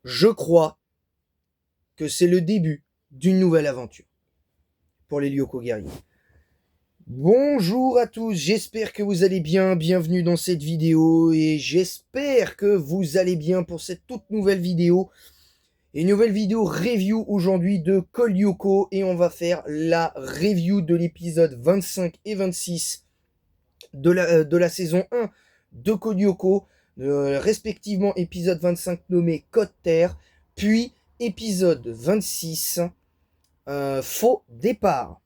Je crois que c'est le début d'une nouvelle aventure pour les Lyoko guerriers. Bonjour à tous, j'espère que vous allez bien, bienvenue dans cette vidéo et j'espère que vous allez bien pour cette toute nouvelle vidéo. Une nouvelle vidéo review aujourd'hui de Code Lyoko et on va faire la review de l'épisode 25 et 26 de la saison 1 de Code Lyoko, respectivement épisode 25 nommé Code Terre, puis épisode 26 Faux départ.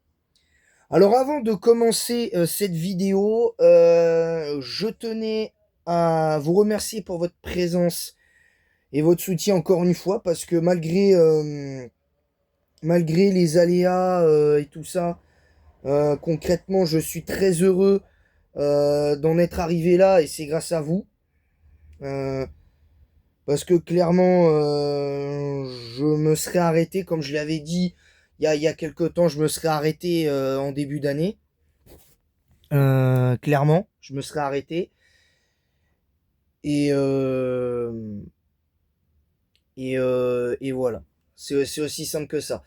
Alors avant de commencer cette vidéo, je tenais à vous remercier pour votre présence et votre soutien encore une fois, parce que malgré les aléas et tout ça, concrètement je suis très heureux d'en être arrivé là et c'est grâce à vous. Euh, Parce que clairement, je me serais arrêté, comme je l'avais dit il y a quelques temps, je me serais arrêté en début d'année. Clairement, je me serais arrêté. Et, euh, et voilà. C'est aussi simple que ça.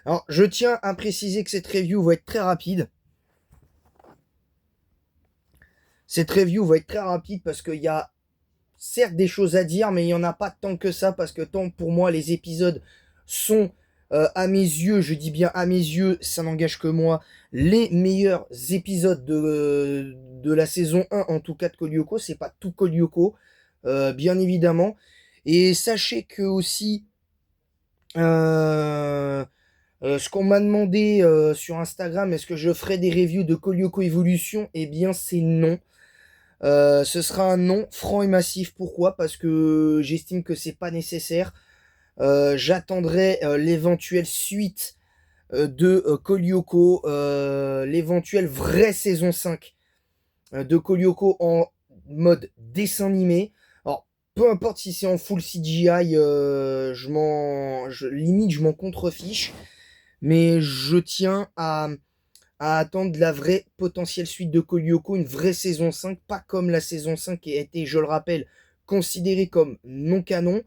Alors, je tiens à préciser que cette review va être très rapide. Cette review va être très rapide parce qu'il y a certes des choses à dire, mais il n'y en a pas tant que ça, parce que tant pour moi les épisodes sont, à mes yeux, je dis bien à mes yeux, ça n'engage que moi, les meilleurs épisodes de la saison 1, en tout cas de Code Lyoko. C'est pas tout Code Lyoko, bien évidemment. Et sachez que aussi, euh, ce qu'on m'a demandé sur Instagram, est-ce que je ferai des reviews de Code Lyoko Evolution? Eh bien, c'est non. Ce sera un non franc et massif. Pourquoi? Parce que j'estime que c'est pas nécessaire. J'attendrai l'éventuelle suite de Code Lyoko, l'éventuelle vraie saison 5 de Code Lyoko en mode dessin animé. Alors, peu importe si c'est en full CGI, limite, je m'en contrefiche. Mais je tiens à attendre la vraie potentielle suite de Code Lyoko, une vraie saison 5, pas comme la saison 5 qui a été, je le rappelle, considérée comme non canon.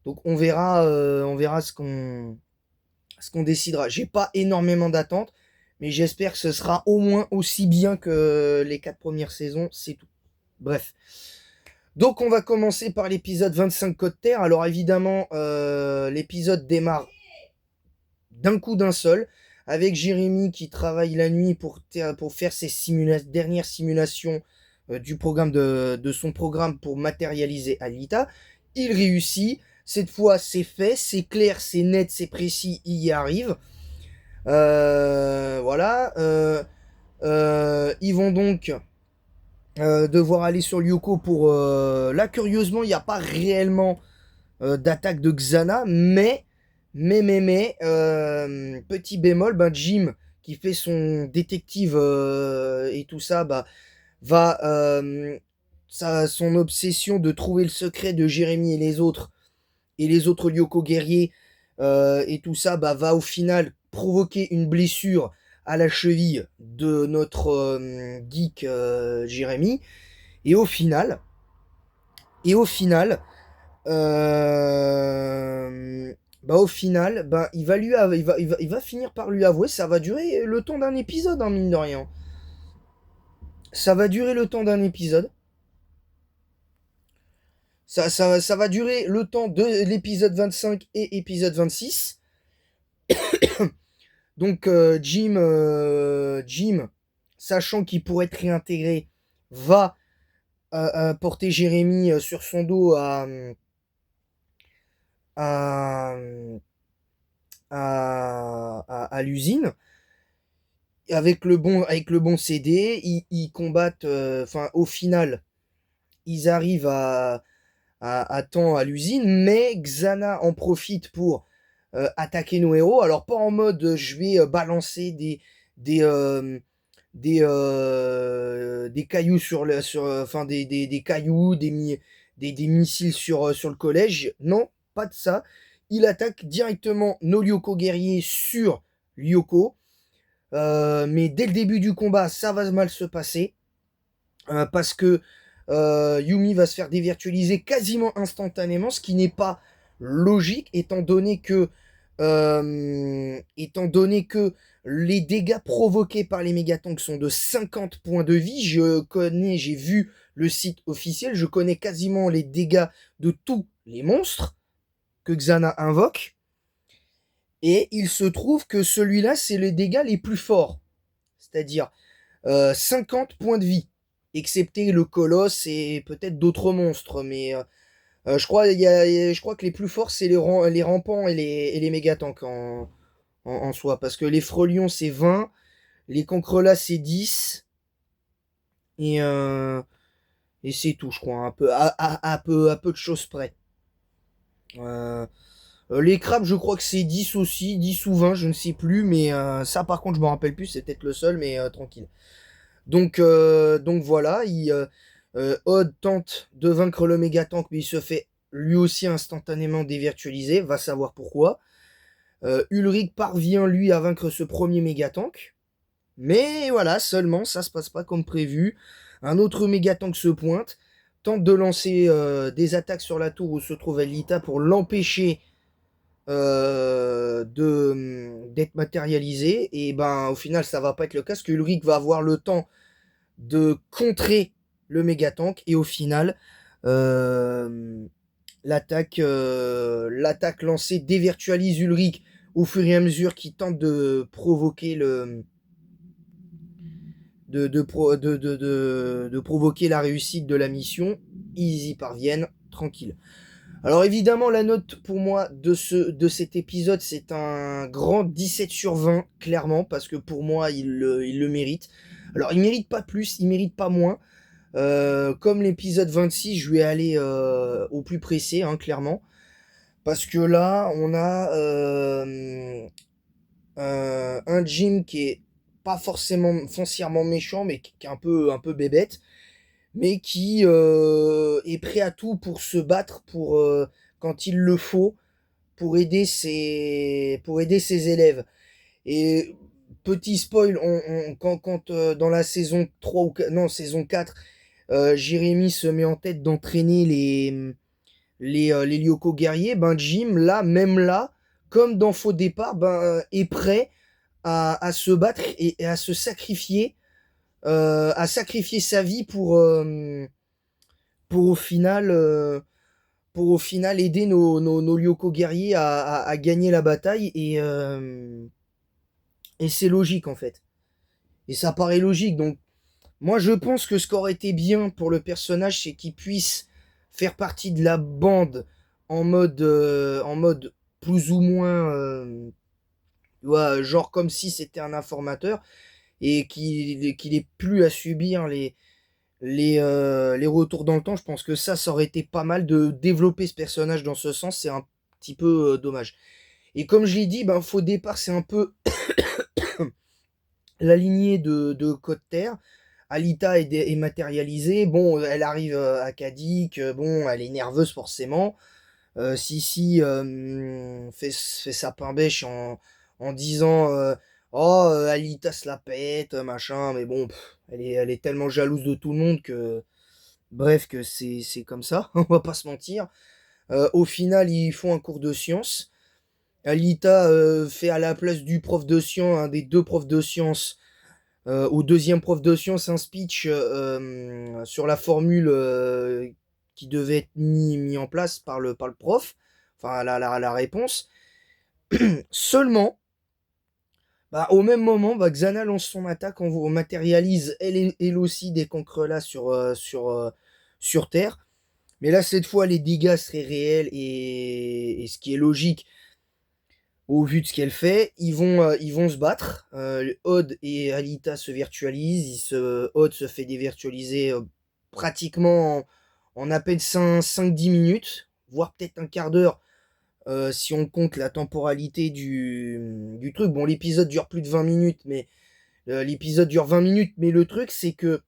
Donc on verra ce qu'on décidera. J'ai pas énormément d'attentes, mais j'espère que ce sera au moins aussi bien que les 4 premières saisons, c'est tout. Bref. Donc on va commencer par l'épisode 25 Code Terre. Alors évidemment, l'épisode démarre d'un coup d'un seul, avec Jérémy qui travaille la nuit pour faire ses dernières simulations du programme de son programme pour matérialiser Alita. Il réussit. Cette fois, c'est fait, c'est clair, c'est net, c'est précis, il y arrive. Voilà. Ils vont donc devoir aller sur Lyoko pour... Là, curieusement, il n'y a pas réellement d'attaque de Xana, petit bémol, ben Jim, qui fait son détective et tout ça, bah, va, son obsession de trouver le secret de Jérémy et les autres Lyoko guerriers, et tout ça, bah, va au final provoquer une blessure à la cheville de notre geek Jérémy, et au final, euh, au final, bah, il va finir par lui avouer. Ça va durer le temps d'un épisode, hein, mine de rien. Ça va durer le temps d'un épisode. Ça va durer le temps de l'épisode 25 et épisode 26. Donc, Jim, sachant qu'il pourrait être réintégré, va porter Jérémy sur son dos à, à l'usine. Avec le bon CD, ils combattent, enfin, au final, ils arrivent à temps à l'usine, mais Xana en profite pour attaquer nos héros. Alors, pas en mode je vais balancer des, euh, des cailloux enfin, des cailloux, des missiles sur le collège. Non, pas de ça. Il attaque directement nos Lyoko guerriers sur Lyoko. Mais dès le début du combat, ça va mal se passer. Parce que Yumi va se faire dévirtualiser quasiment instantanément, ce qui n'est pas logique étant donné que les dégâts provoqués par les mégatanks sont de 50 points de vie. J'ai vu le site officiel, je connais quasiment les dégâts de tous les monstres que Xana invoque. Et il se trouve que celui-là, c'est les dégâts les plus forts. C'est-à-dire 50 points de vie. Excepté le colosse et peut-être d'autres monstres. Mais je crois que les plus forts, c'est les rampants et les mégatanks en soi. Parce que les frelions, c'est 20. Les cancrelats, c'est 10. Et, euh, et c'est tout, je crois. À peu de choses près. Euh, les crabes, je crois que c'est 10 aussi, 10 ou 20, je ne sais plus, mais ça par contre je me rappelle plus, c'est peut-être le seul, mais tranquille. Donc voilà, Odd tente de vaincre le Mégatank, mais il se fait lui aussi instantanément dévirtualiser, va savoir pourquoi. Ulrich parvient lui à vaincre ce premier Mégatank, mais voilà, seulement ça se passe pas comme prévu. Un autre Mégatank se pointe, tente de lancer des attaques sur la tour où se trouve Alita pour l'empêcher d'être matérialisé. Et ben au final ça va pas être le cas parce que Ulrich va avoir le temps de contrer le Mégatank et au final euh, l'attaque lancée dévirtualise Ulrich au fur et à mesure qu'il tente de provoquer de provoquer la réussite de la mission. Ils y parviennent tranquille. Alors évidemment, la note pour moi de cet épisode, c'est un grand 17 sur 20, clairement, parce que pour moi, il le mérite. Alors il mérite pas plus, il mérite pas moins. Comme l'épisode 26, je vais aller au plus pressé, hein, clairement. Parce que là, on a un Jim qui est pas forcément foncièrement méchant, mais qui est un peu bébête, mais qui est prêt à tout pour se battre pour quand il le faut pour aider ses élèves. Et petit spoil, quand dans la saison 3 ou non, saison 4, Jérémy se met en tête d'entraîner les Lyoko guerriers, ben Jim, là, même là, comme dans Faux Départ, ben, est prêt à se battre et à sacrifier sa vie pour au final, pour au final aider nos Lyoko guerriers à gagner la bataille. Et c'est logique en fait. Et ça paraît logique. Donc, moi je pense que ce qui aurait été bien pour le personnage, c'est qu'il puisse faire partie de la bande en mode plus ou moins, tu vois, genre comme si c'était un informateur et qu'il ait plus à subir les retours dans le temps. Je pense que ça aurait été pas mal de développer ce personnage dans ce sens. C'est un petit peu dommage. Et comme je l'ai dit, ben, Faux Départ, c'est un peu la lignée de Côte Terre. Alita est matérialisée. Bon, elle arrive à Kadik. Bon, elle est nerveuse forcément. Sissi fait sa pain bêche en disant oh, Alita se la pète, machin. Mais bon, elle est tellement jalouse de tout le monde que. Bref, que c'est comme ça, on va pas se mentir. Au final, ils font un cours de sciences. Alita fait à la place du prof de sciences, un des deux profs de sciences, au deuxième prof de sciences, un speech sur la formule qui devait être mis en place par le prof, enfin la réponse. Seulement, bah, au même moment, bah, Xana lance son attaque, on matérialise elle aussi des cancrelats sur Terre. Mais là, cette fois, les dégâts seraient réels et ce qui est logique au vu de ce qu'elle fait, ils vont se battre. Odd et Alita se virtualisent. Odd se fait dévirtualiser pratiquement en à peine 5-10 minutes, voire peut-être un quart d'heure si on compte la temporalité du truc. Bon, l'épisode dure plus de 20 minutes, mais l'épisode dure 20 minutes, mais le truc, c'est que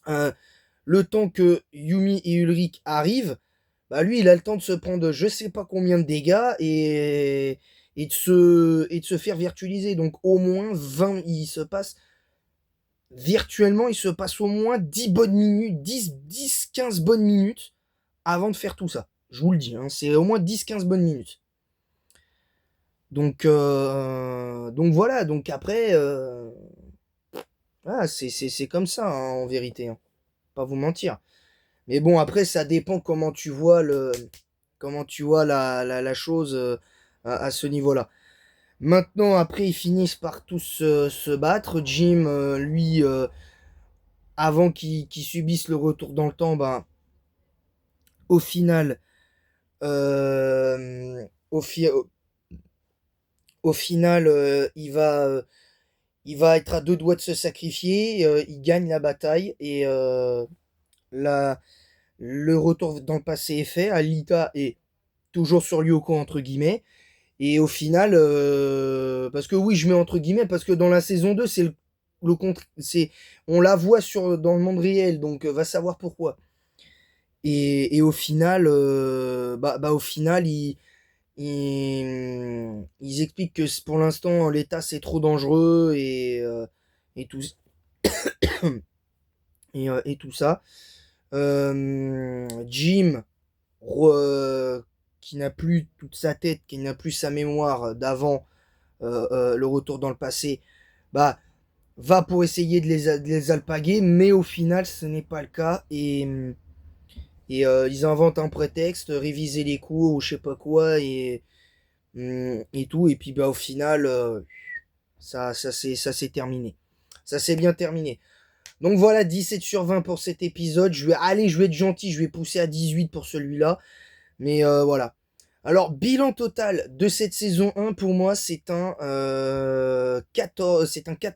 euh, le temps que Yumi et Ulrich arrivent, bah lui, il a le temps de se prendre je sais pas combien de dégâts et de se faire virtualiser. Donc au moins 20, virtuellement, il se passe au moins 10 bonnes minutes, 10 15 bonnes minutes avant de faire tout ça. Je vous le dis, hein, c'est au moins 10-15 bonnes minutes. Donc voilà, donc après, ah, c'est comme ça, hein, en vérité, hein, pas vous mentir. Mais bon, après, ça dépend comment tu vois la chose à ce niveau-là. Maintenant, après, ils finissent par tous se battre. Jim, lui, avant qu'il subisse le retour dans le temps, ben, au final, euh, au, fi- au final, il va être à deux doigts de se sacrifier. Il gagne la bataille et la, le retour dans le passé est fait. Alita est toujours sur Lyoko, entre guillemets. Et au final, parce que oui, je mets entre guillemets, parce que dans la saison 2 c'est le contre, on la voit dans le monde réel, donc va savoir pourquoi. Et au final, au final, ils expliquent que pour l'instant, l'état c'est trop dangereux et tout, et tout ça. Jim, qui n'a plus toute sa tête, qui n'a plus sa mémoire d'avant le retour dans le passé, bah, va pour essayer de les alpaguer, mais au final, ce n'est pas le cas. Et ils inventent un prétexte, réviser les cours ou je sais pas quoi, et tout. Et puis bah, au final, ça s'est terminé. Ça s'est bien terminé. Donc voilà, 17 sur 20 pour cet épisode. Je vais être gentil, je vais pousser à 18 pour celui-là. Mais voilà. Alors, bilan total de cette saison 1, pour moi, c'est un 14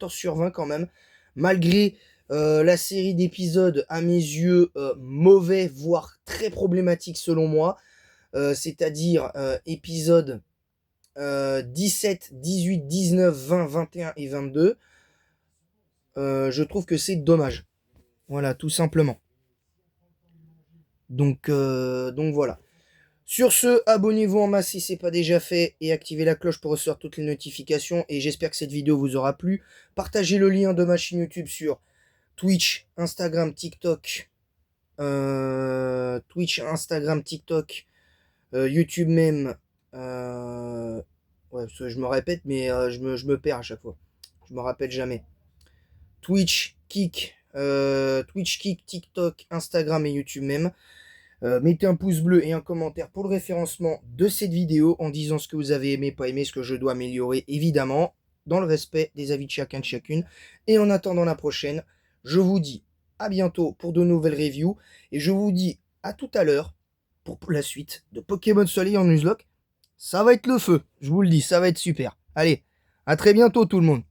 sur 20 quand même. Malgré la série d'épisodes, à mes yeux, mauvais, voire très problématiques selon moi. C'est-à-dire épisodes 17, 18, 19, 20, 21 et 22. Je trouve que c'est dommage. Voilà, tout simplement. Donc voilà. Sur ce, abonnez-vous en masse si ce n'est pas déjà fait et activez la cloche pour recevoir toutes les notifications. Et j'espère que cette vidéo vous aura plu. Partagez le lien de ma chaîne YouTube sur Twitch, Instagram, TikTok. Twitch, Instagram, TikTok, YouTube même. Ouais, je me répète, mais je me perds à chaque fois. Je me rappelle jamais. Twitch, Kick, TikTok, Instagram et YouTube même. Mettez un pouce bleu et un commentaire pour le référencement de cette vidéo en disant ce que vous avez aimé, pas aimé, ce que je dois améliorer, évidemment, dans le respect des avis de chacun de chacune. Et en attendant la prochaine, je vous dis à bientôt pour de nouvelles reviews et je vous dis à tout à l'heure pour la suite de Pokémon Soleil en Nuzlocke. Ça va être le feu, je vous le dis, ça va être super. Allez, à très bientôt tout le monde.